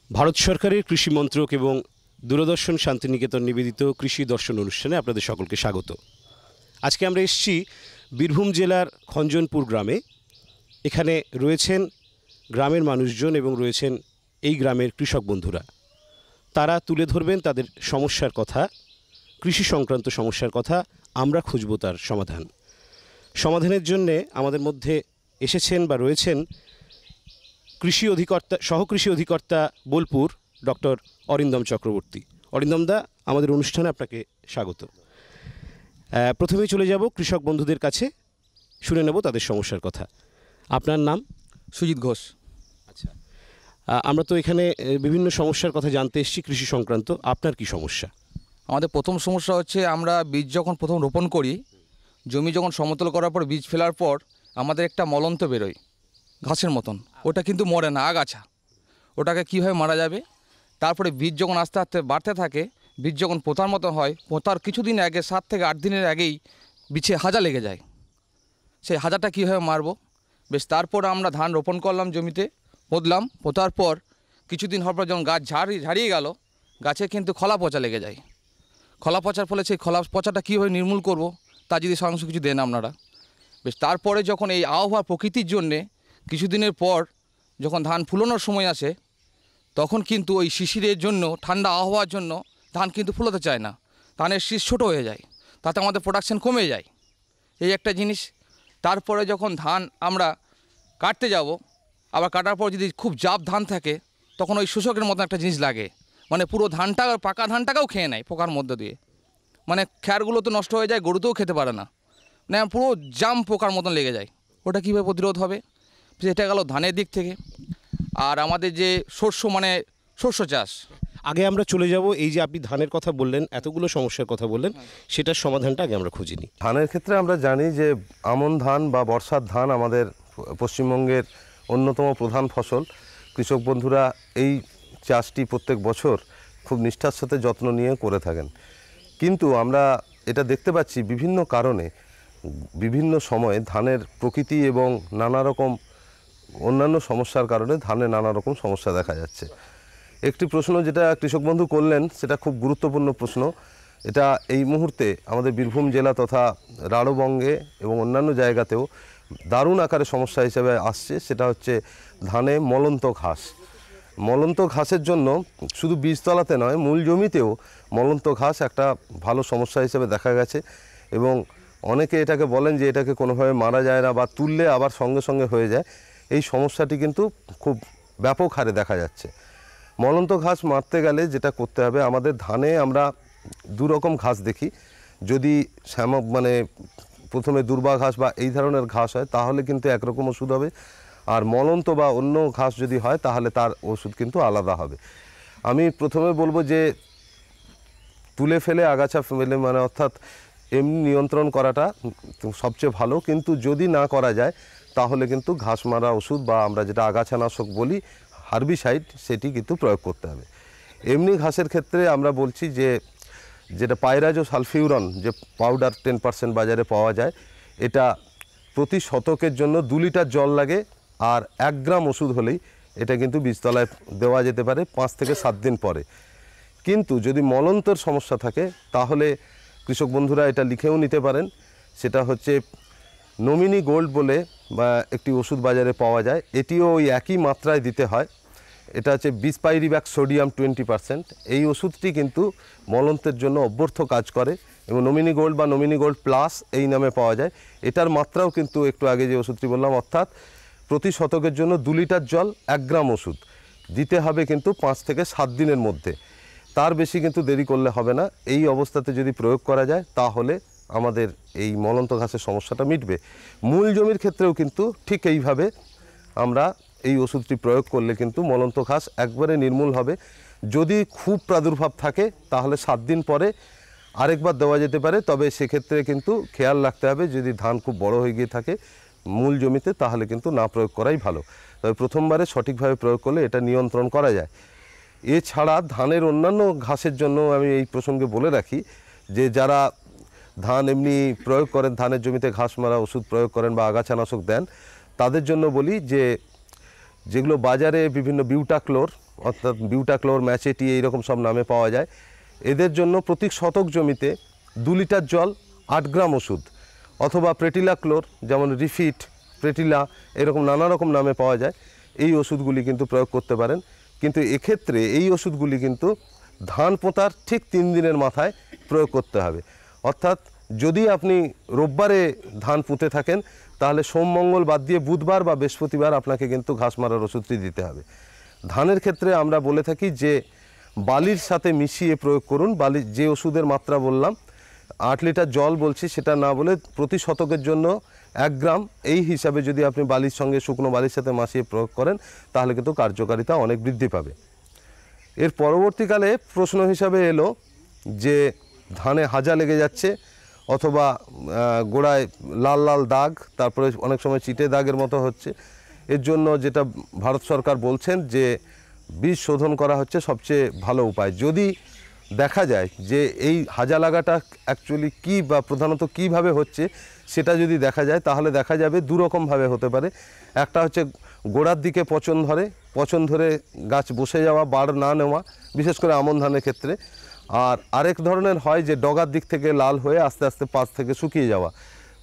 ভারত সরকারের কৃষি মন্ত্রক এবং দূরদর্শন শান্তিনিকেতন নিবেদিত কৃষি দর্শন অনুষ্ঠানে আপনাদের সকলকে স্বাগত। আজকে আমরা এসেছি বীরভূম জেলার খঞ্জনপুর গ্রামে। এখানে রয়েছেন গ্রামের মানুষজন এবং রয়েছেন এই গ্রামের কৃষক বন্ধুরা। তারা তুলে ধরবেন তাদের সমস্যার কথা, কৃষি সংক্রান্ত সমস্যার কথা। আমরা খুঁজব তার সমাধানের জন্যে আমাদের মধ্যে এসেছেন বা রয়েছেন সহকৃষি অধিকর্তা বোলপুর ডক্টর অরিন্দম চক্রবর্তী। অরিন্দমদা, আমাদের অনুষ্ঠানে আপনাকে স্বাগত। প্রথমেই চলে যাব কৃষক বন্ধুদের কাছে, শুনে নেব তাদের সমস্যার কথা। আপনার নাম? সুজিত ঘোষ। আচ্ছা, আমরা তো এখানে বিভিন্ন সমস্যার কথা জানতে এসেছি কৃষি সংক্রান্ত। আপনার কি সমস্যা? আমাদের প্রথম সমস্যা হচ্ছে, আমরা বীজ যখন প্রথম রোপণ করি, জমি যখন সমতল করার পর বীজ ফেলার পর আমাদের একটা মলন্ত বেরোয় ঘাসের মতন। ওটা কিন্তু মরে না, আগাছা। ওটাকে কীভাবে মারা যাবে? তারপরে বীজ যখন আস্তে আস্তে বাড়তে থাকে, বীজ যখন পোতার মতো হয়, পোতার কিছুদিন আগে 7 থেকে 8 দিনের আগেই বিছে হাজা লেগে যায়। সেই হাজাটা কীভাবে মারবো? বেশ, তারপর আমরা ধান রোপণ করলাম, জমিতে পুঁতলাম। পোতার পর কিছুদিন হওয়ার পর যখন গাছ ঝাড়িয়ে গেল, গাছে কিন্তু খলা পচা লেগে যায়। খলা পচার ফলে সেই খলা পচাটা কীভাবে নির্মূল করব, তা যদি সারাংশ কিছু দেন আপনারা। বেশ, তারপরে যখন এই আবহাওয়া প্রকৃতির জন্যে কিছুদিনের পর যখন ধান ফুলানোর সময় আসে, তখন কিন্তু ওই শিশিরের জন্য, ঠান্ডা আবহাওয়ার জন্য ধান কিন্তু ফুলাতে চায় না, ধানের শীষ ছোটো হয়ে যায়, তাতে আমাদের প্রোডাকশান কমে যায়। এই একটা জিনিস। তারপরে যখন ধান আমরা কাটতে যাব, আবার কাটার পর যদি খুব জাপ ধান থাকে, তখন ওই শোষকের মতো একটা জিনিস লাগে, মানে পুরো ধানটা, পাকা ধানটাকেও খেয়ে নেয় পোকার মধ্য দিয়ে। মানে খ্যারগুলো তো নষ্ট হয়ে যায়, গরুতেও খেতে পারে না, মানে পুরো জাম পোকার মতন লেগে যায়। ওটা কীভাবে প্রতিরোধ হবে? এটা গেল ধানের দিক থেকে। আর আমাদের যে শস্য চাষ, আগে আমরা চলে যাব, এই যে আপনি ধানের কথা বললেন, এতগুলো সমস্যার কথা বললেন, সেটার সমাধানটা আগে আমরা খুঁজে নিই। ধানের ক্ষেত্রে আমরা জানি যে আমন ধান বা বর্ষার ধান আমাদের পশ্চিমবঙ্গের অন্যতম প্রধান ফসল। কৃষক বন্ধুরা এই চাষটি প্রত্যেক বছর খুব নিষ্ঠার সাথে যত্ন নিয়ে করে থাকেন। কিন্তু আমরা এটা দেখতে পাচ্ছি বিভিন্ন কারণে, বিভিন্ন সময়ে ধানের প্রকৃতি এবং নানা রকম অন্যান্য সমস্যার কারণে ধানে নানা রকম সমস্যা দেখা যাচ্ছে। একটি প্রশ্ন যেটা কৃষক বন্ধু করলেন, সেটা খুব গুরুত্বপূর্ণ প্রশ্ন। এটা এই মুহূর্তে আমাদের বীরভূম জেলা তথা রাঢ়বঙ্গে এবং অন্যান্য জায়গাতেও দারুণ আকারে সমস্যা হিসেবে আসছে। সেটা হচ্ছে ধানে মলন্ত ঘাস। মলন্ত ঘাসের জন্য শুধু বীজতলাতে নয়, মূল জমিতেও মলন্ত ঘাস একটা ভালো সমস্যা হিসেবে দেখা গেছে। এবং অনেকে এটাকে বলেন যে এটাকে কোনোভাবে মারা যায় না, বা তুললে আবার সঙ্গে সঙ্গে হয়ে যায়। এই সমস্যাটি কিন্তু খুব ব্যাপক হারে দেখা যাচ্ছে। মলন্ত ঘাস মারতে গেলে যেটা করতে হবে, আমাদের ধানে আমরা দু রকম ঘাস দেখি। যদি প্রথমে দুর্বা ঘাস বা এই ধরনের ঘাস হয়, তাহলে কিন্তু একরকম ওষুধ হবে। আর মলন্ত বা অন্য ঘাস যদি হয়, তাহলে তার ওষুধ কিন্তু আলাদা হবে। আমি প্রথমে বলবো যে তুলে ফেলে আগাছা ফেলে, অর্থাৎ এমনি নিয়ন্ত্রণ করাটা সবচেয়ে ভালো। কিন্তু যদি না করা যায়, তাহলে কিন্তু ঘাস মারা ওষুধ বা আমরা যেটা আগাছানাশক বলি, হার্বিসাইড, সেটি কিন্তু প্রয়োগ করতে হবে। এমনি ঘাসের ক্ষেত্রে আমরা বলছি যে যেটা পাইরাজো সালফিউরন যে পাউডার 10% বাজারে পাওয়া যায়, এটা প্রতি শতকের জন্য 2 লিটার জল লাগে। আর 1 গ্রাম ওষুধ হলেই এটা কিন্তু বীজতলায় দেওয়া যেতে পারে 5 থেকে 7 দিন পরে। কিন্তু যদি মলন্তর সমস্যা থাকে, তাহলে কৃষক বন্ধুরা এটা লিখেও নিতে পারেন। সেটা হচ্ছে নমিনি গোল্ড বলে বা একটি ওষুধ বাজারে পাওয়া যায়। এটিও ওই একই মাত্রায় দিতে হয়। এটা হচ্ছে বিসপাইরিব্যাক সোডিয়াম 20%। এই ওষুধটি কিন্তু মলন্তের জন্য অভ্যর্থ কাজ করে এবং নমিনি গোল্ড বা নমিনি গোল্ড প্লাস এই নামে পাওয়া যায়। এটার মাত্রাও কিন্তু একটু আগে যে ওষুধটি বললাম, অর্থাৎ প্রতি শতকের জন্য 2 লিটার জল 1 গ্রাম ওষুধ দিতে হবে কিন্তু 5 থেকে 7 দিনের মধ্যে। তার বেশি কিন্তু দেরি করলে হবে না। এই অবস্থাতে যদি প্রয়োগ করা যায়, তাহলে আমাদের এই মলন্ত ঘাসের সমস্যাটা মিটবে। মূল জমির ক্ষেত্রেও কিন্তু ঠিক এইভাবে আমরা এই ওষুধটি প্রয়োগ করলে কিন্তু মলন্ত ঘাস একবারে নির্মূল হবে। যদি খুব প্রাদুর্ভাব থাকে, তাহলে 7 দিন পরে আরেকবার দেওয়া যেতে পারে। তবে সেক্ষেত্রে কিন্তু খেয়াল রাখতে হবে, যদি ধান খুব বড় হয়ে গিয়ে থাকে মূল জমিতে, তাহলে কিন্তু না প্রয়োগ করাই ভালো। তবে প্রথমবারে সঠিকভাবে প্রয়োগ করলে এটা নিয়ন্ত্রণ করা যায়। এছাড়া ধানের অন্যান্য ঘাসের জন্য আমি এই প্রসঙ্গে বলে রাখি যে যারা ধান এমনি প্রয়োগ করেন, ধানের জমিতে ঘাস মারা ওষুধ প্রয়োগ করেন বা আগাছানাশক দেন, তাদের জন্য বলি যে যেগুলো বাজারে বিভিন্ন বিউটাক্লোর অর্থাৎ বিউটাক্লোর, ম্যাচেটি এইরকম সব নামে পাওয়া যায়। এদের জন্য প্রতি শতক জমিতে 2 লিটার জল 8 গ্রাম ওষুধ, অথবা প্রেটিলা ক্লোর, যেমন রিফিট, প্রেটিলা, এরকম নানা রকম নামে পাওয়া যায়, এই ওষুধগুলি কিন্তু প্রয়োগ করতে পারেন। কিন্তু এক্ষেত্রে এই ওষুধগুলি কিন্তু ধান পোঁতার ঠিক 3 দিনের মাথায় প্রয়োগ করতে হবে। অর্থাৎ যদি আপনি রোববারে ধান পুঁতে থাকেন, তাহলে সোম মঙ্গল বাদ দিয়ে বুধবার বা বৃহস্পতিবার আপনাকে কিন্তু ঘাস মারার ওষুধটি দিতে হবে। ধানের ক্ষেত্রে আমরা বলে থাকি যে বালির সাথে মিশিয়ে প্রয়োগ করুন। বালি, যে ওষুধের মাত্রা বললাম 8 লিটার জল বলছি, সেটা না বলে প্রতি শতকের জন্য 1 গ্রাম, এই হিসাবে যদি আপনি বালির সঙ্গে শুকনো বালির সাথে মিশিয়ে প্রয়োগ করেন, তাহলে কিন্তু কার্যকারিতা অনেক বৃদ্ধি পাবে। এর পরবর্তীকালে প্রশ্ন হিসাবে এলো যে ধানে হাজা লেগে যাচ্ছে, অথবা গোড়ায় লাল লাল দাগ, তারপরে অনেক সময় চিটে দাগের মতো হচ্ছে। এর জন্য যেটা ভারত সরকার বলছেন যে বীজ শোধন করা হচ্ছে সবচেয়ে ভালো উপায়। যদি দেখা যায় যে এই হাজা লাগাটা অ্যাকচুয়ালি কী বা প্রধানত কীভাবে হচ্ছে, সেটা যদি দেখা যায়, তাহলে দেখা যাবে দুরকমভাবে হতে পারে। একটা হচ্ছে গোড়ার দিকে পচন ধরে গাছ বসে যাওয়া, বাড় না নেওয়া, বিশেষ করে আমন ধানের ক্ষেত্রে। আর আরেক ধরনের হয় যে ডগার দিক থেকে লাল হয়ে আস্তে আস্তে পাশ থেকে শুকিয়ে যাওয়া।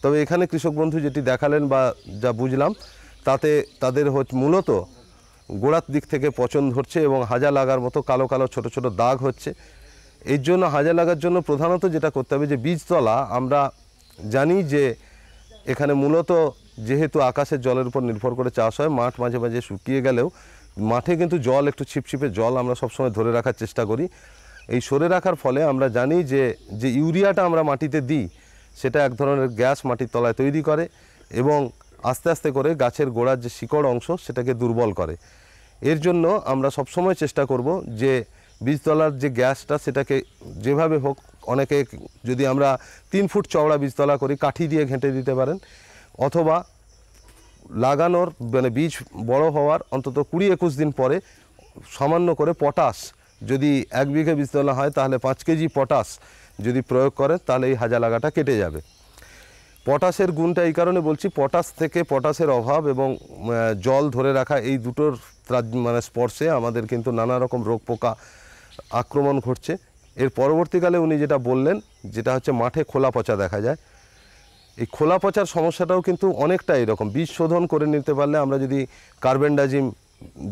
তবে এখানে কৃষক বন্ধু যেটি দেখালেন বা যা বুঝলাম, তাতে তাদের মূলত গোড়ার দিক থেকে পচন ধরছে এবং হাজা লাগার মতো কালো কালো ছোট ছোট দাগ হচ্ছে। এর জন্য হাজা লাগার জন্য প্রধানত যেটা করতে হবে, যে বীজতলা আমরা জানি যে এখানে মূলত যেহেতু আকাশের জলের উপর নির্ভর করে চাষ হয়, মাঠ মাঝে মাঝে শুকিয়ে গেলেও মাঠে কিন্তু জল, একটু ছিপছিপে জল আমরা সবসময় ধরে রাখার চেষ্টা করি। এই সরে রাখার ফলে আমরা জানি যে যে ইউরিয়াটা আমরা মাটিতে দিই, সেটা এক ধরনের গ্যাস মাটির তলায় তৈরি করে এবং আস্তে আস্তে করে গাছের গোড়ার যে শিকড় অংশ, সেটাকে দুর্বল করে। এর জন্য আমরা সবসময় চেষ্টা করব যে বীজতলার যে গ্যাসটা, সেটাকে যেভাবে হোক, অনেকে যদি আমরা 3 ফুট চওড়া বীজতলা করি, কাঠি দিয়ে ঘেঁটে দিতে পারেন, অথবা লাগানোর মানে বীজ বড় হওয়ার অন্তত 20-21 দিন পরে সামান্য করে পটাশ, যদি 1 বিঘে বীজতলা হয় তাহলে 5 কেজি পটাশ যদি প্রয়োগ করেন, তাহলে এই হাজা লাগাটা কেটে যাবে। পটাশের গুণটা এই কারণে বলছি, পটাশের অভাব এবং জল ধরে রাখা, এই দুটোর মানে স্পর্শে আমাদের কিন্তু নানা রকম রোগ পোকা আক্রমণ ঘটছে। এর পরবর্তীকালে উনি যেটা বললেন, যেটা হচ্ছে মাঠে খোলা পচা দেখা যায়। এই খোলা পচার সমস্যাটাও কিন্তু অনেকটা এরকম। বীজ শোধন করে নিতে পারলে, আমরা যদি কার্বেন্ডাজিম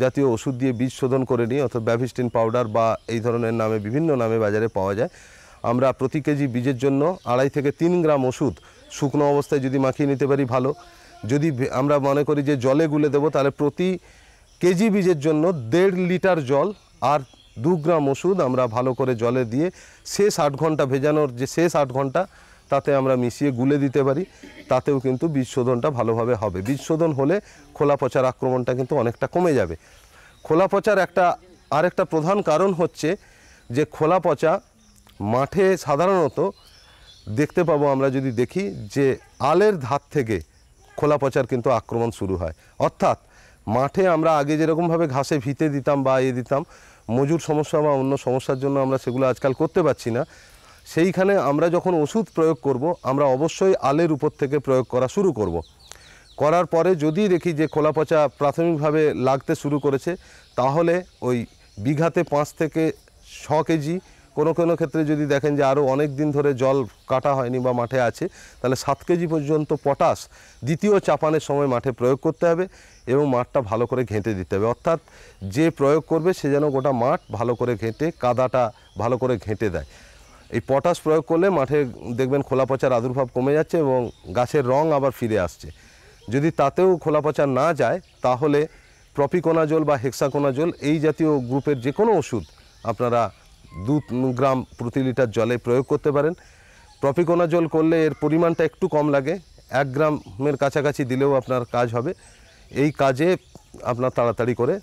জাতীয় ওষুধ দিয়ে বীজ শোধন করে নিই, অর্থাৎ ব্যাভিস্টিন পাউডার বা এই ধরনের নামে বিভিন্ন নামে বাজারে পাওয়া যায়, আমরা প্রতি কেজি বীজের জন্য 2.5 থেকে 3 গ্রাম ওষুধ শুকনো অবস্থায় যদি মাখিয়ে নিতে পারি ভালো। যদি আমরা মনে করি যে জলে গুলে দেবো, তাহলে প্রতি কেজি বীজের জন্য 1.5 লিটার জল আর 2 গ্রাম ওষুধ আমরা ভালো করে জলে দিয়ে শেষ 8 ঘন্টা, ভেজানোর যে শেষ 8 ঘন্টা, তাতে আমরা মিশিয়ে গুলে দিতে পারি। তাতেও কিন্তু বীজ শোধনটা ভালোভাবে হবে। বীজ শোধন হলে খোলা পচার আক্রমণটা কিন্তু অনেকটা কমে যাবে। খোলা পচার আরেকটা প্রধান কারণ হচ্ছে যে খোলা পচা মাঠে সাধারণত দেখতে পাবো আমরা, যদি দেখি যে আলের ধার থেকে খোলা পচার কিন্তু আক্রমণ শুরু হয়। অর্থাৎ মাঠে আমরা আগে যেরকমভাবে ঘাসে ভিতে দিতাম বা দিতাম, মজুর সমস্যা বা অন্য সমস্যার জন্য আমরা সেগুলো আজকাল করতে পারছি না। সেইখানে আমরা যখন ওষুধ প্রয়োগ করব, আমরা অবশ্যই আলের উপর থেকে প্রয়োগ করা শুরু করব। করার পরে যদি দেখি যে খোলা পচা প্রাথমিকভাবে লাগতে শুরু করেছে, তাহলে ওই বিঘাতে 5 থেকে 6 কেজি, কোনো কোনো ক্ষেত্রে যদি দেখেন যে আরও অনেক দিন ধরে জল কাটা হয়নি বা মাঠে আছে, তাহলে 7 কেজি পর্যন্ত পটাশ দ্বিতীয় চাপানের সময় মাঠে প্রয়োগ করতে হবে এবং মাঠটা ভালো করে ঘেঁটে দিতে হবে। অর্থাৎ যে প্রয়োগ করবে সে যেন গোটা মাঠ ভালো করে ঘেঁটে, কাদাটা ভালো করে ঘেঁটে দেয়। এই পটাশ প্রয়োগ করলে মাঠে দেখবেন খোলা পচার আবির্ভাব কমে যাচ্ছে এবং গাছের রং আবার ফিরে আসছে। যদি তাতেও খোলা পচা না যায়, তাহলে প্রপিকোনাজোল বা হেক্সাকোনাজোল এই জাতীয় গ্রুপের যে কোনো ওষুধ আপনারা 2 গ্রাম প্রতি লিটার জলে প্রয়োগ করতে পারেন। প্রপিকোনাজোল করলে এর পরিমাণটা একটু কম লাগে, 1 গ্রামের কাছাকাছি দিলেও আপনার কাজ হবে। এই কাজে আপনার তাড়াতাড়ি করে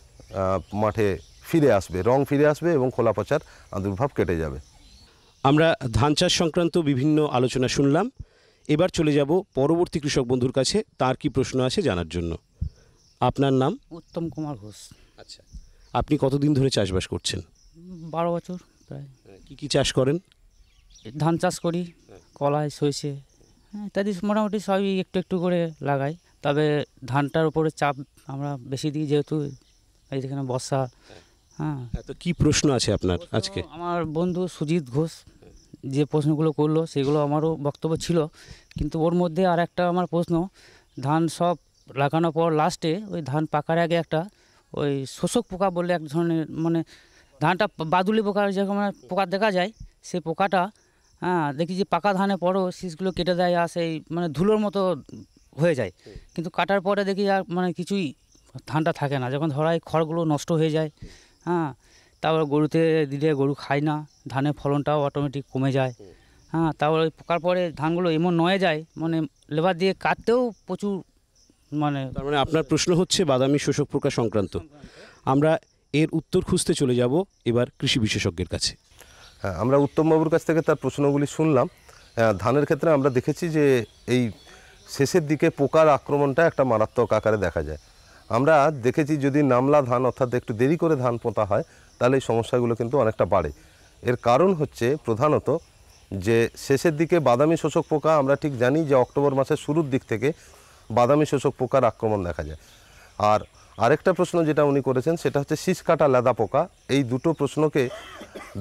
মাঠে ফিরে আসবে, রং ফিরে আসবে এবং খোলা পচার আবির্ভাব কেটে যাবে। আমরা ধান চাষ সংক্রান্ত বিভিন্ন আলোচনা শুনলাম। এবার চলে যাব পরবর্তী কৃষক বন্ধুর কাছে, তার কি প্রশ্ন আছে জানার জন্য। আপনার নাম? উত্তম কুমার ঘোষ। আচ্ছা, আপনি কতদিন ধরে চাষবাস করছেন? 12 বছর প্রায়। কি কি চাষ করেন? ধান চাষ করি, কলাই, সইষে, ইত্যাদি মোটামুটি সবই একটু একটু করে লাগাই। তবে ধানটার উপরে চাপ আমরা বেশি দিই, যেহেতু এই যেখানে বর্ষা হ্যাঁ। তো কি প্রশ্ন আছে আপনার আজকে? আমার বন্ধু সুজিত ঘোষ যে প্রশ্নগুলো করলো সেগুলো আমারও বক্তব্য ছিল, কিন্তু ওর মধ্যে আর একটা আমার প্রশ্ন, ধান সব লাগানোর পর লাস্টে ওই ধান পাকার আগে একটা ওই শোষক পোকা বলে এক ধরনের, মানে ধানটা বাদুলি পোকার যেরকম পোকা দেখা যায়, সেই পোকাটা হ্যাঁ দেখি যে পাকা ধানের পরও শীষগুলো কেটে দেয় আর সেই মানে ধুলোর মতো হয়ে যায়, কিন্তু কাটার পরে দেখি আর মানে কিছুই ধানটা থাকে না, যখন ধরা এই খড়গুলো নষ্ট হয়ে যায়। হ্যাঁ, তারপর গরুতে দিলে গরু খায় না, ধানের ফলনটাও অটোমেটিক কমে যায়। হ্যাঁ, তারপর ওই পোকার পরে ধানগুলো এমন নয়ে যায়, মানে লেবার দিয়ে কাটতেও প্রচুর মানে তার মানে আপনার প্রশ্ন হচ্ছে বাদামি শোষক পোকা সংক্রান্ত। আমরা এর উত্তর খুঁজতে চলে যাব এবার কৃষি বিশেষজ্ঞের কাছে। হ্যাঁ, আমরা উত্তমবাবুর কাছ থেকে তার প্রশ্নগুলি শুনলাম। ধানের ক্ষেত্রে আমরা দেখেছি যে এই শেষের দিকে পোকার আক্রমণটা একটা মারাত্মক আকারে দেখা যায়। আমরা দেখেছি যদি নামলা ধান অর্থাৎ একটু দেরি করে ধান পোঁতা হয় তাহলে এই সমস্যাগুলো কিন্তু অনেকটা বাড়ে। এর কারণ হচ্ছে প্রধানত যে শেষের দিকে বাদামি শোষক পোকা, আমরা ঠিক জানি যে অক্টোবর মাসের শুরুর দিক থেকে বাদামি শোষক পোকার আক্রমণ দেখা যায়। আর আরেকটা প্রশ্ন যেটা উনি করেছেন সেটা হচ্ছে শীষ কাটা লেদা পোকা। এই দুটো প্রশ্নকে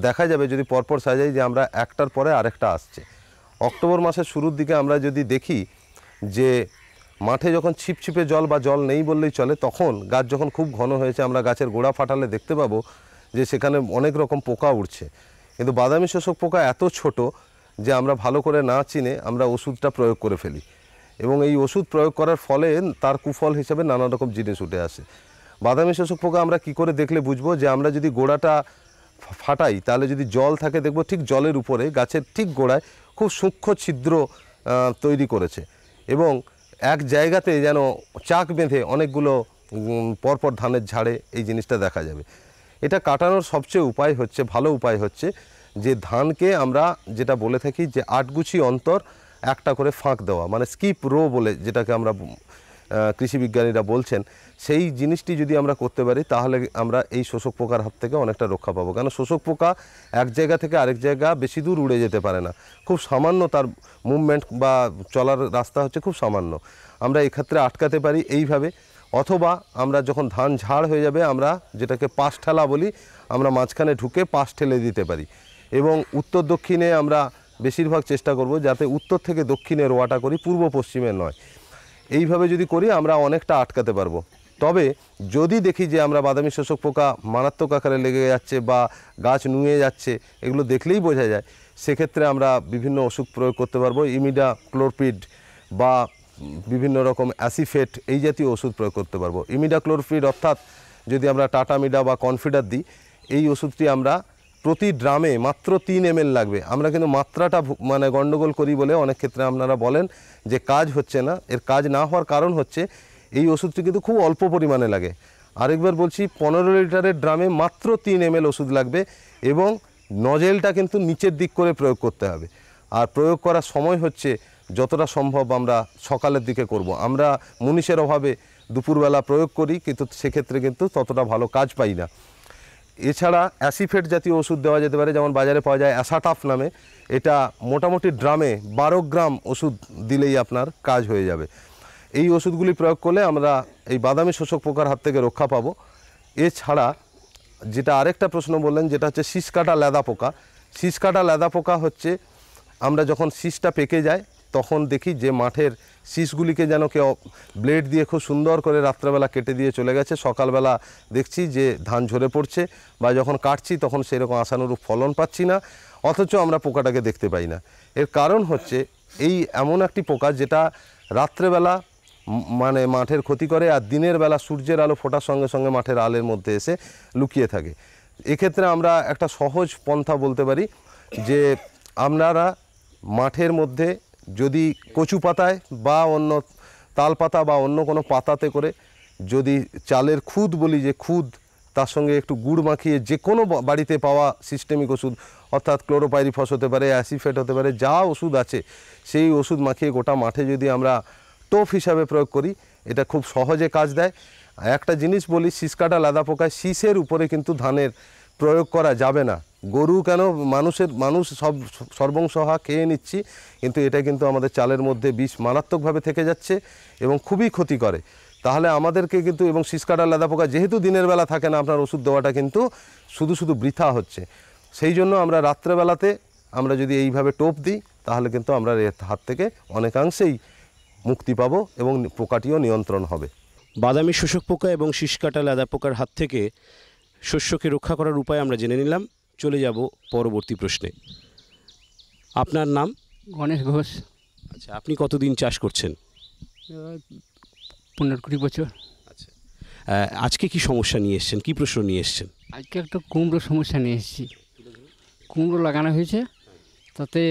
দেখা যাবে যদি পরপর সাজাই যে আমরা একটার পরে আরেকটা আসছে। অক্টোবর মাসের শুরুর দিকে আমরা যদি দেখি যে মাঠে যখন ছিপছিপে জল বা জল নেই বললেই চলে, তখন গাছ যখন খুব ঘন হয়েছে আমরা গাছের গোড়া ফাটালে দেখতে পাবো যে সেখানে অনেক রকম পোকা উঠছে। কিন্তু বাদামি শোষক পোকা এত ছোট যে আমরা ভালো করে না চিনে আমরা ওষুধটা প্রয়োগ করে ফেলি, এবং এই ওষুধ প্রয়োগ করার ফলে তার কুফল হিসেবে নানা রকম জিনিস উঠে আসে। বাদামি শোষক পোকা আমরা কি করে দেখলে বুঝবো যে আমরা যদি গোড়াটা ফাটাই তাহলে যদি জল থাকে দেখব ঠিক জলের উপরে গাছের ঠিক গোড়ায় খুব সূক্ষ্ম ছিদ্র তৈরি করেছে, এবং এক জায়গাতে যেন চাক বেঁধে অনেকগুলো পরপর ধানের ঝাড়ে এই জিনিসটা দেখা যাবে। এটা কাটানোর সবচেয়ে উপায় হচ্ছে, ভালো উপায় হচ্ছে যে ধানকে আমরা যেটা বলে থাকি যে 8 গুছি অন্তর একটা করে ফাঁক দেওয়া, মানে স্কিপ রো বলে যেটাকে আমরা কৃষি বিজ্ঞানীরা বলছেন, সেই জিনিসটি যদি আমরা করতে পারি তাহলে আমরা এই শোষক পোকার হাত থেকে অনেকটা রক্ষা পাবো। কারণ শোষক পোকা এক জায়গা থেকে আরেক জায়গা বেশি দূর উড়ে যেতে পারে না, খুব সামান্য তার মুভমেন্ট বা চলার রাস্তা হচ্ছে খুব সামান্য। আমরা এক্ষেত্রে আটকাতে পারি এইভাবে, অথবা আমরা যখন ধান ঝাড় হয়ে যাবে আমরা যেটাকে পাশ ঠেলা বলি, আমরা মাঝখানে ঢুকে পাশ ঠেলে দিতে পারি, এবং উত্তর দক্ষিণে আমরা বেশিরভাগ চেষ্টা করব যাতে উত্তর থেকে দক্ষিণে রোয়াটা করি, পূর্ব পশ্চিমে নয়। এইভাবে যদি করি আমরা অনেকটা আটকাতে পারবো। তবে যদি দেখি যে আমরা বাদামি শোষক পোকা মারাত্মক আকারে লেগে যাচ্ছে বা গাছ নুয়ে যাচ্ছে, এগুলো দেখলেই বোঝা যায়, সেক্ষেত্রে আমরা বিভিন্ন ওষুধ প্রয়োগ করতে পারবো। ইমিডাক্লোরপিড বা বিভিন্ন রকম অ্যাসিফেট এই জাতীয় ওষুধ প্রয়োগ করতে পারবো। ইমিডাক্লোরপিড অর্থাৎ যদি আমরা টাটামিডা বা কনফিডার দিই, এই ওষুধটি আমরা প্রতি ড্রামে মাত্র 3 ml লাগবে। আমরা কিন্তু মাত্রাটা মানে গণ্ডগোল করি বলে অনেক ক্ষেত্রে আপনারা বলেন যে কাজ হচ্ছে না। এর কাজ না হওয়ার কারণ হচ্ছে এই ওষুধটি কিন্তু খুব অল্প পরিমাণে লাগে। আরেকবার বলছি, 15 লিটারের ড্রামে মাত্র 3 ml ওষুধ লাগবে, এবং নজেলটা কিন্তু নিচের দিক করে প্রয়োগ করতে হবে। আর প্রয়োগ করার সময় হচ্ছে যতটা সম্ভব আমরা সকালের দিকে করব। আমরা মুনিশের অভাবে দুপুরবেলা প্রয়োগ করি, কিন্তু সেক্ষেত্রে কিন্তু ততটা ভালো কাজ পাই না। এছাড়া অ্যাসিফেট জাতীয় ওষুধ দেওয়া যেতে পারে, যেমন বাজারে পাওয়া যায় অ্যাসাটাফ নামে। এটা মোটামুটি ড্রামে 12 গ্রাম ওষুধ দিলেই আপনার কাজ হয়ে যাবে। এই ওষুধগুলি প্রয়োগ করলে আমরা এই বাদামি শোষক পোকার হাত থেকে রক্ষা পাবো। এছাড়া যেটা আরেকটা প্রশ্ন বললেন যেটা হচ্ছে শীষ কাটা লেদা পোকা। শীষ কাটা লেদা পোকা হচ্ছে আমরা যখন শীষটা পেকে যায় তখন দেখি যে মাঠের শীষগুলিকে যেন কেউ ব্লেড দিয়ে খুব সুন্দর করে রাত্রেবেলা কেটে দিয়ে চলে গেছে, সকালবেলা দেখছি যে ধান ঝরে পড়ছে, বা যখন কাটছি তখন সেরকম আশানুরূপ ফলন পাচ্ছি না, অথচ আমরা পোকাটাকে দেখতে পাই না। এর কারণ হচ্ছে এই এমন একটি পোকা যেটা রাত্রেবেলা মানে মাঠের ক্ষতি করে, আর দিনের বেলা সূর্যের আলো ফোটার সঙ্গে সঙ্গে মাঠের আলের মধ্যে এসে লুকিয়ে থাকে। এক্ষেত্রে আমরা একটা সহজ পন্থা বলতে পারি যে আপনারা মাঠের মধ্যে যদি কচু পাতায় বা অন্য তাল পাতা বা অন্য কোনো পাতাতে করে যদি চালের খুদ বলি, যে খুদ, তার সঙ্গে একটু গুড় মাখিয়ে যে কোনো বাড়িতে পাওয়া সিস্টেমিক ওষুধ অর্থাৎ ক্লোরোপাইরিফস হতে পারে, অ্যাসিফেট হতে পারে, যা ওষুধ আছে সেই ওষুধ মাখিয়ে গোটা মাঠে যদি আমরা টোপ হিসাবে প্রয়োগ করি, এটা খুব সহজে কাজ দেয়। একটা জিনিস বলি, শীষ কাটা লেদা পোকায় শীষের উপরে কিন্তু ধানের প্রয়োগ করা যাবে না। গরু কেন, মানুষ সব সর্বংসহা খেয়ে নিচ্ছি, কিন্তু এটা কিন্তু আমাদের চালের মধ্যে বিষ মারাত্মকভাবে থেকে যাচ্ছে এবং খুবই ক্ষতি করে। তাহলে আমাদেরকে কিন্তু, এবং শীষকাটা লেদা পোকা যেহেতু দিনের বেলা থাকে না, আপনার ওষুধ দেওয়াটা কিন্তু শুধু শুধু বৃথা হচ্ছে। সেই জন্য আমরা রাত্রেবেলাতে আমরা যদি এইভাবে টোপ দিই তাহলে কিন্তু আমরা এর হাত থেকে অনেকাংশেই মুক্তি পাবো এবং পোকাটিও নিয়ন্ত্রণ হবে। বাদামি শোষক পোকা এবং শীষকাটা লেদা পোকার হাত থেকে শস্যকে রক্ষা করার উপায় আমরা জেনে নিলাম। চলে যাব পরবর্তী প্রশ্নে। আপনার নাম? গণেশ ঘোষ। আচ্ছা, আপনি কতদিন চাষ করছেন? 15-20 বছর। আচ্ছা, আজকে কি সমস্যা নিয়ে এসছেন, কি প্রশ্ন নিয়ে এসছেন? আজকে একটা কুমড়ো সমস্যা নিয়ে এসেছি। কুমড়ো লাগানো হয়েছে, তাতে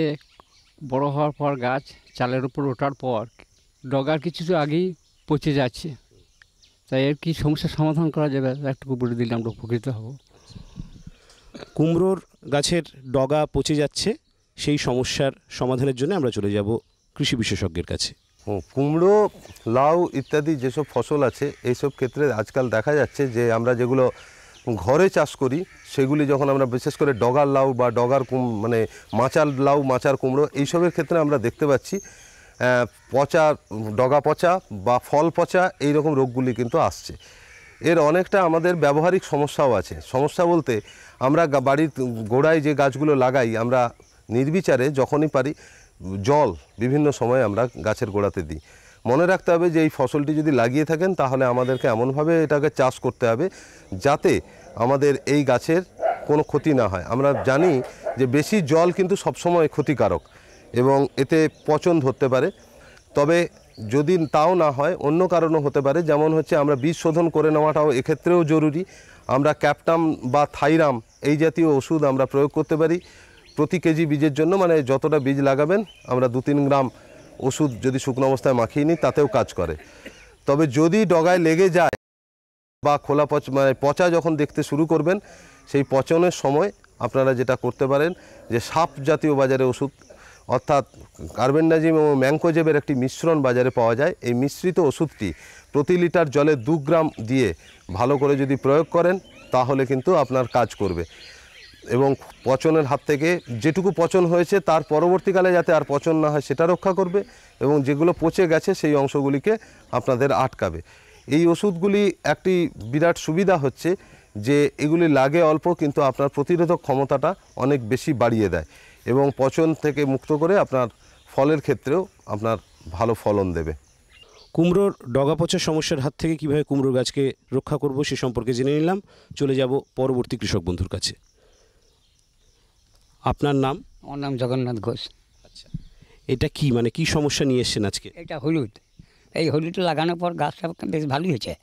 বড় হওয়ার পর গাছ চালের উপর ওঠার পর ডগার কিছু আগেই পচে যাচ্ছে। তাই এর কি সমস্যার সমাধান করা যাবে একটু বলে দিলে আমরা উপকৃত হব। কুমড়োর গাছের ডগা পচে যাচ্ছে, সেই সমস্যার সমাধানের জন্য আমরা চলে যাব কৃষি বিশেষজ্ঞের কাছে। কুমড়ো, লাউ ইত্যাদি যেসব ফসল আছে এইসব ক্ষেত্রে আজকাল দেখা যাচ্ছে যে আমরা যেগুলো ঘরে চাষ করি সেগুলি যখন আমরা বিশেষ করে ডগার লাউ বা ডগার মানে মাচার লাউ, মাচার কুমড়ো এইসবের ক্ষেত্রে আমরা দেখতে পাচ্ছি পচা, ডগা পচা বা ফল পচা এই রকম রোগগুলি কিন্তু আসছে। এর অনেকটা আমাদের ব্যবহারিক সমস্যাও আছে। সমস্যা বলতে আমরা বাড়ির গোড়ায় যে গাছগুলো লাগাই, আমরা নির্বিচারে যখনই পারি জল বিভিন্ন সময় আমরা গাছের গোড়াতে দিই। মনে রাখতে হবে যে এই ফসলটি যদি লাগিয়ে থাকেন তাহলে আমাদেরকে এমনভাবে এটাকে চাষ করতে হবে যাতে আমাদের এই গাছের কোনো ক্ষতি না হয়। আমরা জানি যে বেশি জল কিন্তু সবসময় ক্ষতিকারক এবং এতে পচন ধরতে পারে। তবে যদি তাও না হয় অন্য কারণও হতে পারে, যেমন হচ্ছে আমরা বীজ শোধন করে নেওয়াটাও এক্ষেত্রেও জরুরি। আমরা ক্যাপটাম বা থাইরাম এই জাতীয় ওষুধ আমরা প্রয়োগ করতে পারি প্রতি কেজি বীজের জন্য। মানে যতটা বীজ লাগাবেন আমরা 2-3 গ্রাম ওষুধ যদি শুকনো অবস্থায় মাখিয়ে নিই তাতেও কাজ করে। তবে যদি ডগায় লেগে যায় বা খোলা মানে পচা যখন দেখতে শুরু করবেন, সেই পচনের সময় আপনারা যেটা করতে পারেন যে সাপ জাতীয় বাজারে ওষুধ, অর্থাৎ কার্বেন্ডাজিম এবং ম্যাঙ্কোজেবের একটি মিশ্রণ বাজারে পাওয়া যায়। এই মিশ্রিত ওষুধটি প্রতি লিটার জলে 2 গ্রাম দিয়ে ভালো করে যদি প্রয়োগ করেন তাহলে কিন্তু আপনার কাজ করবে এবং পচনের হাত থেকে যেটুকু পচন হয়েছে তার পরবর্তীকালে যাতে আর পচন না হয় সেটা রক্ষা করবে এবং যেগুলো পচে গেছে সেই অংশগুলিকে আপনাদের আটকাবে। এই ওষুধগুলি একটি বিরাট সুবিধা হচ্ছে যে এগুলি লাগে অল্প কিন্তু আপনার প্রতিরোধক ক্ষমতাটা অনেক বেশি বাড়িয়ে দেয় এবং পচন থেকে মুক্ত করে আপনার ফলের ক্ষেত্রেও আপনার ভালো ফলন দেবে। কুমড়োর ডগা পচা সমস্যার হাত থেকে কীভাবে কুমড়োর গাছকে রক্ষা করব সে সম্পর্কে জেনে নিলাম। চলে যাব পরবর্তী কৃষক বন্ধুর কাছে। আপনার নাম? আমার নাম জগন্নাথ ঘোষ। আচ্ছা, এটা কি মানে কি সমস্যা নিয়ে এসছেন আজকে? এটা হলুদ। এই হলুদ লাগানোর পর গাছটা বেশ ভালোই হয়েছে,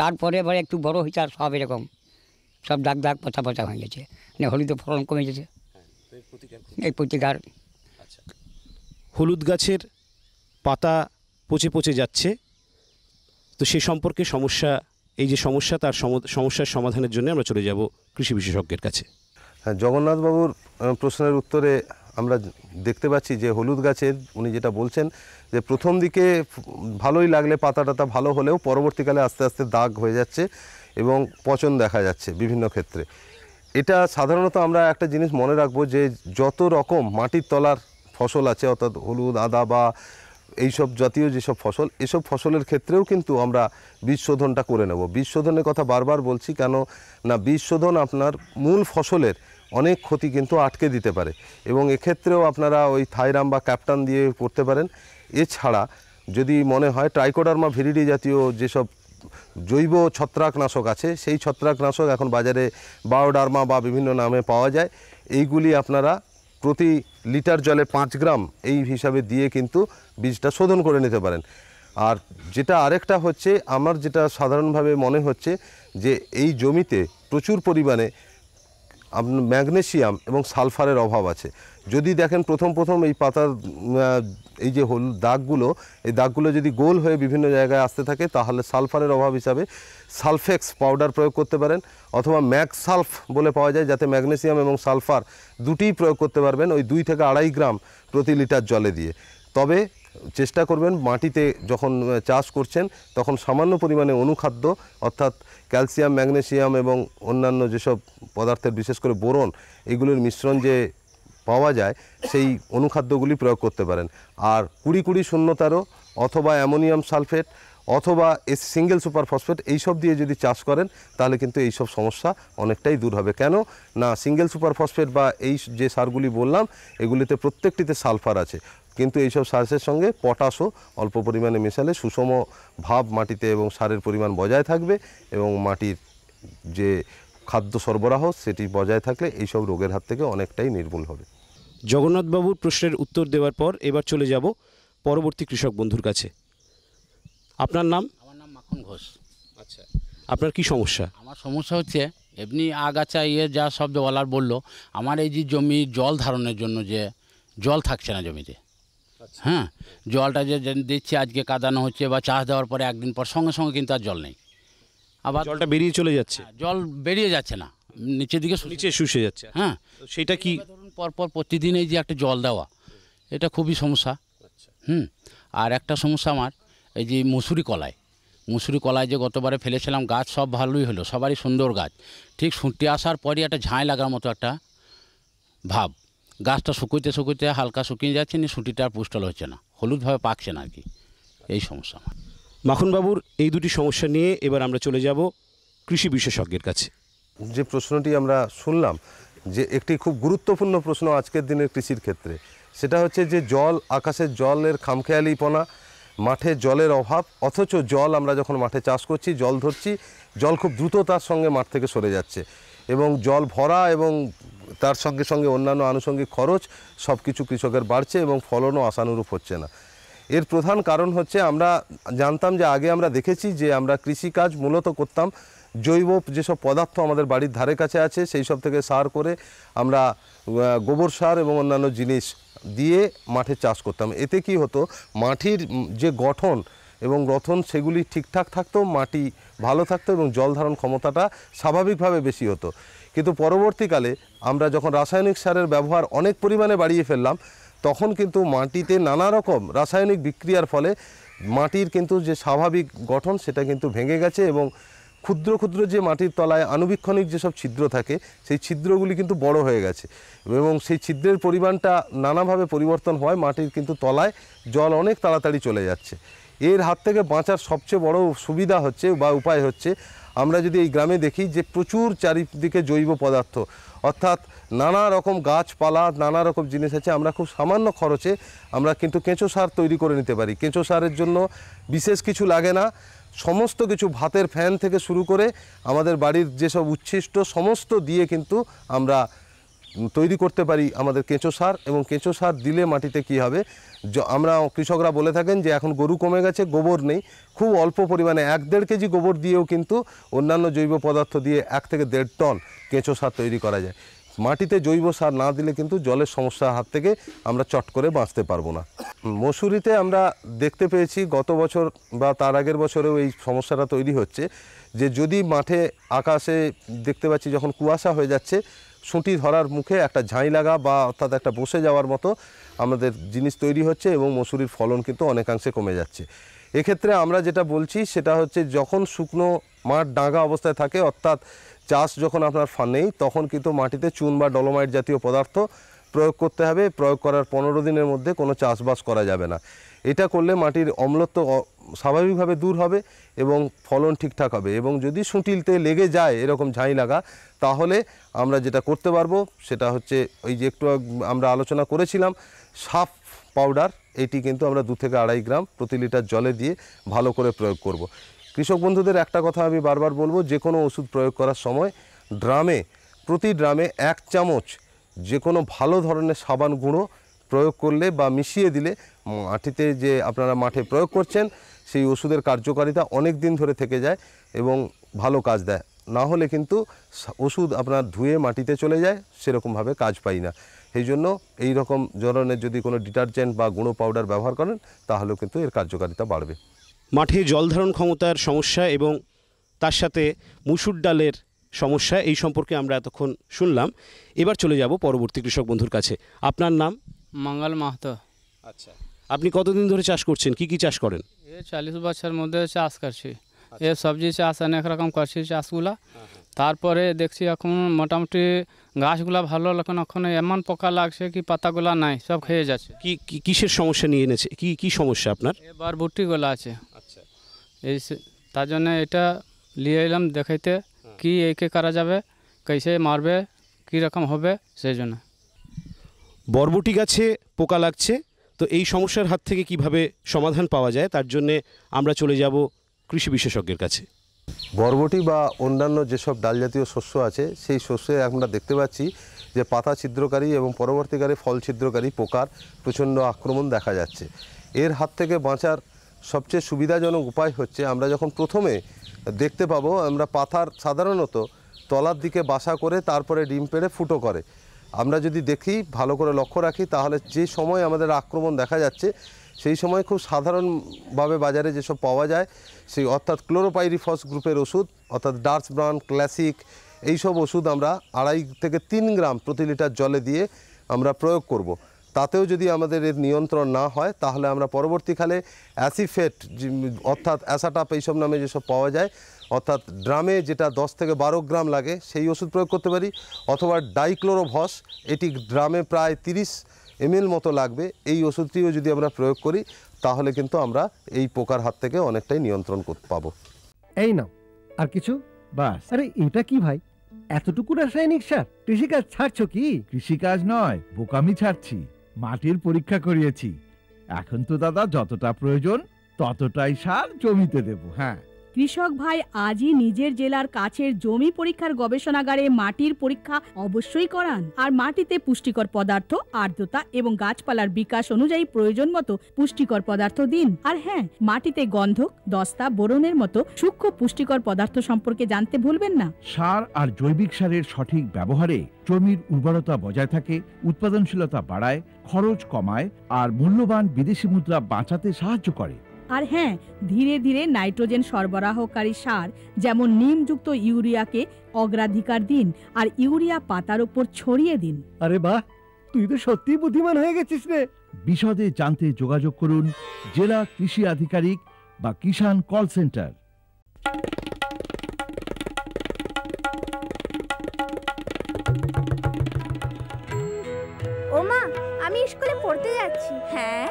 তারপরে এবার একটু বড় হয়েছে আর সব এরকম সব দাগ দাগ পচা পচা হয়ে গেছে, মানে হলুদের ফলন কমে গেছে। এই প্রতিকার। আচ্ছা, হলুদ গাছের পাতা পচে পচে যাচ্ছে, তো সে সম্পর্কে সমস্যা, এই যে সমস্যা তার সমস্যার সমাধানের জন্য আমরা চলে যাব কৃষি বিশেষজ্ঞের কাছে। হ্যাঁ, জগন্নাথবাবুর প্রশ্নের উত্তরে আমরা দেখতে পাচ্ছি যে হলুদ গাছের উনি যেটা বলছেন যে প্রথম দিকে ভালোই লাগলে পাতা টাতা ভালো হলেও পরবর্তীকালে আস্তে আস্তে দাগ হয়ে যাচ্ছে এবং পচন দেখা যাচ্ছে বিভিন্ন ক্ষেত্রে। এটা সাধারণত আমরা একটা জিনিস মনে রাখবো যে যত রকম মাটির তলার ফসল আছে, অর্থাৎ হলুদ, আদা বা এইসব জাতীয় যেসব ফসল, এসব ফসলের ক্ষেত্রেও কিন্তু আমরা বীজ শোধনটা করে নেব। বীজ শোধনের কথা বারবার বলছি কেন না, বীজ শোধন আপনার মূল ফসলের অনেক ক্ষতি কিন্তু আটকে দিতে পারে এবং এক্ষেত্রেও আপনারা ওই থাইরাম বা ক্যাপটান দিয়ে করতে পারেন। এছাড়া যদি মনে হয় ট্রাইকোডার্মা ভিরিডি জাতীয় যেসব জৈব ছত্রাকনাশক আছে, সেই ছত্রাকনাশক এখন বাজারে বায়োডার্মা বা বিভিন্ন নামে পাওয়া যায়। এইগুলি আপনারা প্রতি লিটার জলে 5 গ্রাম এই হিসাবে দিয়ে কিন্তু বীজটা শোধন করে নিতে পারেন। আর যেটা আরেকটা হচ্ছে, আমার যেটা সাধারণভাবে মনে হচ্ছে যে এই জমিতে প্রচুর পরিমাণে আপনার ম্যাগনেসিয়াম এবং সালফারের অভাব আছে। যদি দেখেন প্রথম এই পাতার এই যে হলুদ দাগগুলো, এই দাগগুলো যদি গোল হয়ে বিভিন্ন জায়গায় আসতে থাকে তাহলে সালফারের অভাব হিসাবে সালফেক্স পাউডার প্রয়োগ করতে পারেন অথবা ম্যাগসালফ বলে পাওয়া যায়, যাতে ম্যাগনেসিয়াম এবং সালফার দুটিই প্রয়োগ করতে পারবেন ওই 2 থেকে 2.5 গ্রাম প্রতি লিটার জলে দিয়ে। তবে চেষ্টা করবেন মাটিতে যখন চাষ করছেন তখন সামান্য পরিমাণে অনুখাদ্য অর্থাৎ ক্যালসিয়াম, ম্যাগনেসিয়াম এবং অন্যান্য যেসব পদার্থের বিশেষ করে বোরন এগুলোর মিশ্রণ যে পাওয়া যায় সেই অনুখাদ্যগুলি প্রয়োগ করতে পারেন। আর 20-20-13 অথবা অ্যামোনিয়াম সালফেট অথবা সিঙ্গেল সুপার ফসফেট এইসব দিয়ে যদি চাষ করেন তাহলে কিন্তু এইসব সমস্যা অনেকটাই দূর হবে। কেন না, সিঙ্গেল সুপার ফসফেট বা এই যে সারগুলি বললাম এগুলিতে প্রত্যেকটিতে সালফার আছে, কিন্তু এইসব সারের সঙ্গে পটাশও অল্প পরিমাণে মেশালে সুষম ভাব মাটিতে এবং সারের পরিমাণ বজায় থাকবে এবং মাটির যে খাদ্য সরবরাহ সেটি বজায় থাকলে এইসব রোগের হাত থেকে অনেকটাই নির্মূল হবে। জগন্নাথবাবুর প্রশ্নের উত্তর দেওয়ার পর এবার চলে যাব পরবর্তী কৃষক বন্ধুর কাছে। আপনার নাম? আমার নাম মাখন ঘোষ। আচ্ছা, আপনার কি সমস্যা? আমার সমস্যা হচ্ছে এমনি আগাছা যা সব বলার বললো, আমার এই যে জমি জল ধারণের জন্য যে জল থাকছে না জমিতে। হ্যাঁ, জলটা যে দিচ্ছে আজকে কাদানো হচ্ছে বা চাষ দেওয়ার পরে একদিন পর সঙ্গে সঙ্গে কিন্তু আর জল নেই, আবার জলটা বেরিয়ে চলে যাচ্ছে, জল বেরিয়ে যাচ্ছে না, নিচের দিকে নিচে শুষে যাচ্ছে। হ্যাঁ, সেটা কি ধরুন পরপর প্রতিদিন এই যে একটা জল দেওয়া, এটা খুবই সমস্যা। আর একটা সমস্যা আমার এই যে মুসুরি কলায় যে গতবারে ফেলেছিলাম, গাছ সব ভালোই হলো, সবারই সুন্দর গাছ, ঠিক শুঁটি আসার পরই একটা ঝাঁই লাগার মতো একটা ভাব, গাছটা শুকোতে হালকা শুকিয়ে যাচ্ছে, না শুঁটিটা আর পুষ্টল হচ্ছে না, হলুদভাবে পাকছে না আর কি, এই সমস্যা আমার। মাখনবাবুর এই দুটি সমস্যা নিয়ে এবার আমরা চলে যাব কৃষি বিশেষজ্ঞের কাছে। যে প্রশ্নটি আমরা শুনলাম, যে একটি খুব গুরুত্বপূর্ণ প্রশ্ন আজকের দিনের কৃষির ক্ষেত্রে, সেটা হচ্ছে যে জল, আকাশের জলের খামখেয়ালিপনা, মাঠে জলের অভাব, অথচ জল আমরা যখন মাঠে চাষ করছি জল ধরছি, জল খুব দ্রুততার সঙ্গে মাঠ থেকে সরে যাচ্ছে এবং জল ভরা এবং তার সঙ্গে সঙ্গে অন্যান্য আনুষঙ্গিক খরচ সব কিছু কৃষকের বাড়ছে এবং ফলনও আশানুরূপ হচ্ছে না। এর প্রধান কারণ হচ্ছে, আমরা জানতাম যে আগে আমরা দেখেছি যে আমরা কৃষিকাজ মূলত করতাম জৈব যেসব পদার্থ আমাদের বাড়ির ধারে কাছে আছে সেই সব থেকে সার করে আমরা গোবর সার এবং অন্যান্য জিনিস দিয়ে মাঠে চাষ করতাম। এতে কি হতো, মাটির যে গঠন এবং গ্রথন সেগুলি ঠিকঠাক থাকতো, মাটি ভালো থাকতো এবং জল ধারণ ক্ষমতাটা স্বাভাবিকভাবে বেশি হতো। কিন্তু পরবর্তীকালে আমরা যখন রাসায়নিক সারের ব্যবহার অনেক পরিমাণে বাড়িয়ে ফেললাম, তখন কিন্তু মাটিতে নানা রকম রাসায়নিক বিক্রিয়ার ফলে মাটির কিন্তু যে স্বাভাবিক গঠন সেটা কিন্তু ভেঙে গেছে এবং ক্ষুদ্র ক্ষুদ্র যে মাটির তলায় আণুবীক্ষণিক যেসব ছিদ্র থাকে সেই ছিদ্রগুলি কিন্তু বড় হয়ে গেছে এবং সেই ছিদ্রের পরিমাণটা নানাভাবে পরিবর্তন হয়, মাটির কিন্তু তলায় জল অনেক তাড়াতাড়ি চলে যাচ্ছে। এর হাত থেকে বাঁচার সবচেয়ে বড় সুবিধা হচ্ছে বা উপায় হচ্ছে, আমরা যদি এই গ্রামে দেখি যে প্রচুর চারিদিকে জৈব পদার্থ, অর্থাৎ নানা রকম গাছপালা, নানা রকম জিনিস আছে, আমরা খুব সামান্য খরচে আমরা কিন্তু কেঁচো সার তৈরি করে নিতে পারি। কেঁচো সারের জন্য বিশেষ কিছু লাগে না, সমস্ত কিছু ভাতের ফ্যান থেকে শুরু করে আমাদের বাড়ির যেসব উচ্ছিষ্ট সমস্ত দিয়ে কিন্তু আমরা তৈরি করতে পারি আমাদের কেঁচো সার। এবং কেঁচো সার দিলে মাটিতে কি হবে, আমরা কৃষকরা বলে থাকেন যে এখন গরু কমে গেছে, গোবর নেই, খুব অল্প পরিমাণে 1-1.5 কেজি গোবর দিয়েও কিন্তু অন্যান্য জৈব পদার্থ দিয়ে 1 থেকে 1.5 টন কেঁচো সার তৈরি করা যায়। মাটিতে জৈব সার না দিলে কিন্তু জলের সমস্যার হাত থেকে আমরা চট করে বাঁচতে পারবো না। মসুরিতে আমরা দেখতে পেয়েছি গত বছর বা তার আগের বছরেও এই সমস্যাটা তৈরি হচ্ছে, যে যদি মাঠে আকাশে দেখতে পাচ্ছি যখন কুয়াশা হয়ে যাচ্ছে, সুঁটি ধরার মুখে একটা ঝাঁই লাগা বা অর্থাৎ একটা বসে যাওয়ার মতো আমাদের জিনিস তৈরি হচ্ছে এবং মসুরির ফলন কিন্তু অনেকাংশে কমে যাচ্ছে। এক্ষেত্রে আমরা যেটা বলছি সেটা হচ্ছে, যখন শুকনো মাঠ ডাঙা অবস্থায় থাকে, অর্থাৎ চাষ যখন আপনার নেই, তখন কিন্তু মাটিতে চুন বা ডলোমাইট জাতীয় পদার্থ প্রয়োগ করতে হবে। প্রয়োগ করার 15 দিনের মধ্যে কোনো চাষবাস করা যাবে না। এটা করলে মাটির অম্লত্ব স্বাভাবিকভাবে দূর হবে এবং ফলন ঠিকঠাক হবে। এবং যদি সুঁটিলতে লেগে যায় এরকম ঝাঁই লাগা, তাহলে আমরা যেটা করতে পারবো সেটা হচ্ছে, ওই যে একটু আমরা আলোচনা করেছিলাম সাফ পাউডার, এটি কিন্তু আমরা 2 থেকে 2.5 গ্রাম প্রতি লিটার জলে দিয়ে ভালো করে প্রয়োগ করব। কৃষক বন্ধুদের একটা কথা আমি বারবার বলবো, যে কোনো ওষুধ প্রয়োগ করার সময় প্রতি ড্রামে 1 চামচ যে কোনো ভালো ধরনের সাবান গুঁড়ো প্রয়োগ করলে বা মিশিয়ে দিলে মাটিতে যে আপনারা মাঠে প্রয়োগ করছেন সেই ওষুধের কার্যকারিতা অনেক দিন ধরে থেকে যায় এবং ভালো কাজ দেয়। না হলে কিন্তু ওষুধ আপনার ধুয়ে মাটিতে চলে যায়, সেরকমভাবে কাজ পাই না। সেই জন্য এই রকম ধরনের যদি কোনো ডিটারজেন্ট বা গুঁড়ো পাউডার ব্যবহার করেন তাহলেও কিন্তু এর কার্যকারিতা বাড়বে। মাঠে জল ধারণ ক্ষমতার সমস্যা এবং তার সাথে মুসুর ডালের সমস্যা, এই সম্পর্কে আমরা এতক্ষণ শুনলাম। এবার চলে যাব পরবর্তী কৃষক বন্ধুর কাছে। আপনার নাম? মঙ্গল মাহাতো। আচ্ছা, আপনি কতদিন ধরে চাষ করছেন, কি কি চাষ করেন? 40 বছর মধ্যে চাষ করছি, সবজি চাষ অনেক রকম করছি চাষগুলা। তারপরে দেখছি এখন মোটামুটি গাছগুলা ভালো, এখন এমন পোকা লাগছে কি পাতাগুলা নাই, সব খেয়ে যাচ্ছে। কিসের সমস্যা নিয়ে এনেছে, কি সমস্যা আপনার? এবার বুটিগুলো আছে, আচ্ছা, তার জন্য এটা নিয়ে এলাম দেখাইতে কি একে করা যাবে, कैसे মারবে, কী রকম হবে সেই জন্য। বরবটি গাছে পোকা লাগছে, তো এই সমস্যার হাত থেকে কিভাবে সমাধান পাওয়া যায় তার জন্যে আমরা চলে যাব কৃষি বিশেষজ্ঞের কাছে। বরবটি বা অন্যান্য যেসব ডাল জাতীয় শস্য আছে সেই শস্যে আমরা দেখতে পাচ্ছি যে পাতা ছিদ্রকারী এবং পরবর্তীকালে ফল ছিদ্রকারী পোকার প্রচণ্ড আক্রমণ দেখা যাচ্ছে। এর হাত থেকে বাঁচার সবচেয়ে সুবিধাজনক উপায় হচ্ছে, আমরা যখন প্রথমে দেখতে পাবো আমরা পাতার সাধারণত তলার দিকে বাসা করে তারপরে ডিম পেড়ে ফুটো করে। আমরা যদি দেখি ভালো করে লক্ষ্য রাখি তাহলে যে সময় আমাদের আক্রমণ দেখা যাচ্ছে সেই সময় খুব সাধারণভাবে বাজারে যেসব পাওয়া যায় সেই অর্থাৎ ক্লোরোপাইরিফস গ্রুপের ওষুধ অর্থাৎ ডার্স ব্রাউন ক্লাসিক এইসব ওষুধ আমরা 2.5 থেকে 3 গ্রাম প্রতি লিটার জলে দিয়ে আমরা প্রয়োগ করব। তাতেও যদি আমাদের এর নিয়ন্ত্রণ না হয় তাহলে আমরা পরবর্তীকালে অ্যাসিফেট অর্থাৎ অ্যাসাটাপ এইসব নামে যেসব পাওয়া যায় অর্থাৎ ড্রামে যেটা 10 থেকে 12 গ্রাম লাগে সেই ওষুধ প্রয়োগ করতে পারি, অথবা ডাইক্লোরোভস এটি ড্রামে প্রায় 30 ml মতো লাগবে, এই ওষুধটিও যদি আমরা প্রয়োগ করি তাহলে কিন্তু আমরা এই পোকার হাত থেকে অনেকটাই নিয়ন্ত্রণ করতে পাবো। এই নাও আর কিছু বাস। আরে এটা কি ভাই, এতটুকু রাসায়নিক সার? কৃষিকাজ ছাড়ছো কি? কৃষিকাজ নয়, বোকামি ছাড়ছি। মাটির পরীক্ষা করিয়েছি। এখন তো দাদা যতটা প্রয়োজন ততটাই সার জমিতে দেব। হ্যাঁ, কৃষক ভাই আজই নিজের জেলার কাছের জমি পরীক্ষার গবেষণাগারে মাটির পরীক্ষা অবশ্যই করান। আর মাটিতে পুষ্টিকর পদার্থ, আর্দ্রতা এবং গাছপালার বিকাশ অনুযায়ী প্রয়োজন মতো পুষ্টিকর পদার্থ দিন। আর হ্যাঁ, মাটিতে গন্ধক, দস্তা, বোরনের মতো সূক্ষ্ম পুষ্টিকর পদার্থ সম্পর্কে জানতে ভুলবেন না। সার আর জৈবিক সারের সঠিক ব্যবহারে জমির উর্বরতা বজায় থাকে, উৎপাদনশীলতা বাড়ায়, খরচ কমায় আর মূল্যবান বিদেশি মুদ্রা বাঁচাতে সাহায্য করে। আর হ্যাঁ, ধীরে ধীরে নাইট্রোজেন সরবরাহকারী সার যেমন নিমযুক্ত ইউরিয়াকে অগ্রাধিকার দিন আর ইউরিয়া পাতার উপর ছড়িয়ে দিন। আরে বাহ, তুই তো সত্যি বুদ্ধিমান হয়ে গেছিস রে। বিশদে জানতে যোগাযোগ করুন জেলা কৃষি আধিকারিক বা কিষাণ কল সেন্টার। ওমা, আমি স্কুলে পড়তে যাচ্ছি। হ্যাঁ,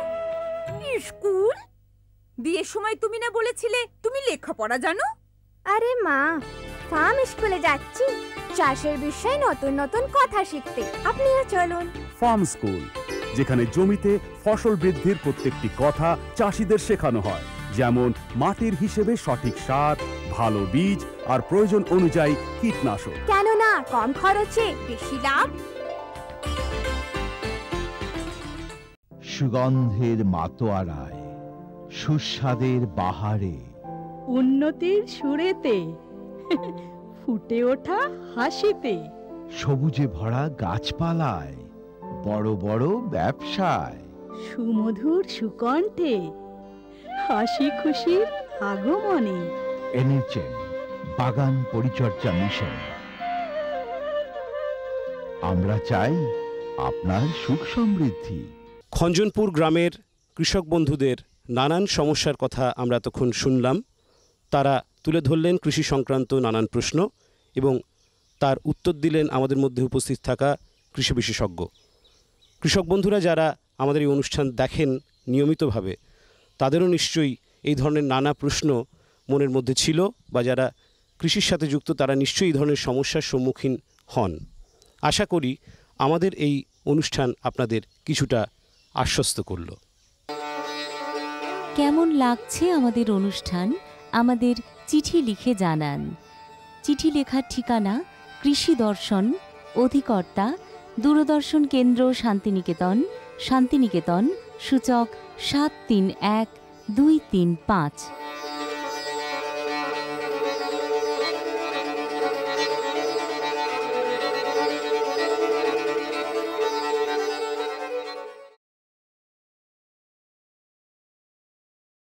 স্কুল? বিয়ের সময় তুমি না বলেছিলে তুমি লেখাপড়া জানো? আরে মা, ফার্ম স্কুলে যাচ্ছি চাষের বিষয়ে নতুন নতুন কথা শিখতে। আপনিও চলুন। ফার্ম স্কুল, যেখানে জমিতে ফসল বৃদ্ধির প্রত্যেকটি কথা চাষিদের শেখানো হয়, যেমন মাটির হিসেবে সঠিক সার, ভালো বীজ আর প্রয়োজন অনুযায়ী কীটনাশক। কেননা কম খরচে বেশি লাভ। সুগন্ধের মাতোয়ারায়, সুস্বাদের বাহারে, উন্নতির সুরেতে, ফুটে ওঠা হাসিতে, সবুজে ভরা গাছপালায়, বড় বড় ব্যবসায়, সুমধুর সুকণ্ঠে, হাসি খুশির আগমনে। এনেছেন বাগান পরিচর্যা মিশন। আমরা চাই আপনার সুখ সমৃদ্ধি। খঞ্জনপুর গ্রামের কৃষক বন্ধুদের নানান সমস্যার কথা আমরা তখন শুনলাম। তারা তুলে ধরলেন কৃষি সংক্রান্ত নানান প্রশ্ন এবং তার উত্তর দিলেন আমাদের মধ্যে উপস্থিত থাকা কৃষি বিশেষজ্ঞ। কৃষক বন্ধুরা যারা আমাদের এই অনুষ্ঠান দেখেন নিয়মিতভাবে, তাদেরও নিশ্চয়ই এই ধরনের নানা প্রশ্ন মনের মধ্যে ছিল, বা যারা কৃষির সাথে যুক্ত তারা নিশ্চয়ই এই ধরনের সমস্যার সম্মুখীন হন। আশা করি আমাদের এই অনুষ্ঠান আপনাদের কিছুটা আশ্বস্ত করল। কেমন লাগছে আমাদের অনুষ্ঠান আমাদের চিঠি লিখে জানান। চিঠি লেখার ঠিকানা কৃষি দর্শন, অধিকর্তা দূরদর্শন কেন্দ্র, শান্তিনিকেতন, শান্তিনিকেতন, সূচক 731235।